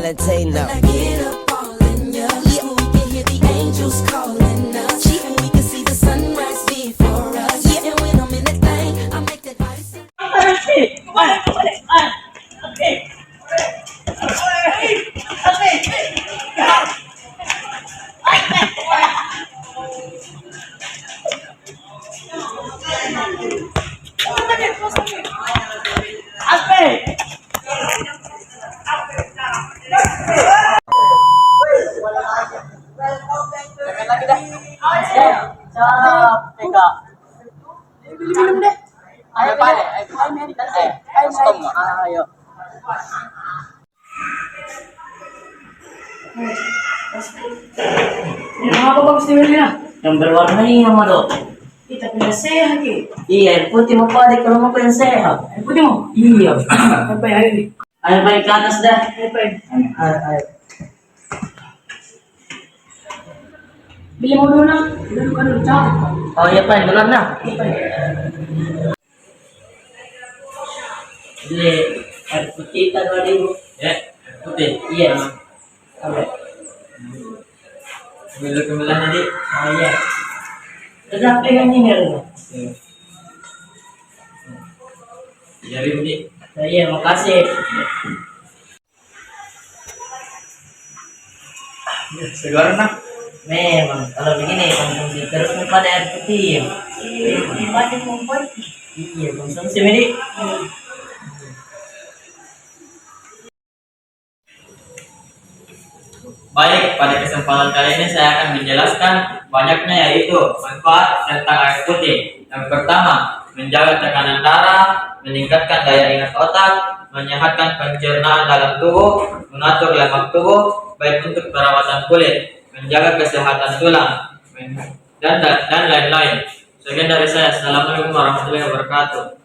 Valentino. When I get up all in ya, yeah, we can hear the angels calling us, and we can see the sunrise before us. Yeah, and when I'm in that thing, I make that body sing. Teka. Minum deh. Ayo, pare. Ayo, custom. Ayo. Apa bagus di Medina? Yang berwarna ini yang mana? Kita punya sehat ki. Iya, air putih mau pakai kalau mau yang sehat. Air putih mau? Iya. Apa yang ini? Ayo balik ke atas dah. Apa ini? Ayo. Beli mau dulu nak? Dulu kan udah capek. Oh iya pak, duluan nah. Beli air putih kan 2.000. Ya, putih. Iya. Sampai. Beli kembilan tadi. Oh iya. Sudah pegang ini ya. 3.000 nih. Nah, iya, makasih. Segaran nak. Memang kalau begini konsumsi terus pada air putih. Banyak membuat. Iya, konsumsi ini. Baik, pada kesempatan kali ini saya akan menjelaskan banyaknya yaitu manfaat tentang air putih. Yang pertama, menjaga tekanan darah, meningkatkan daya ingat otak, menyehatkan pencernaan dalam tubuh, mengatur lemak tubuh, baik untuk perawatan kulit, menjaga kesehatan tulang, dan lain-lain. Sekian dari saya. Assalamualaikum warahmatullahi wabarakatuh.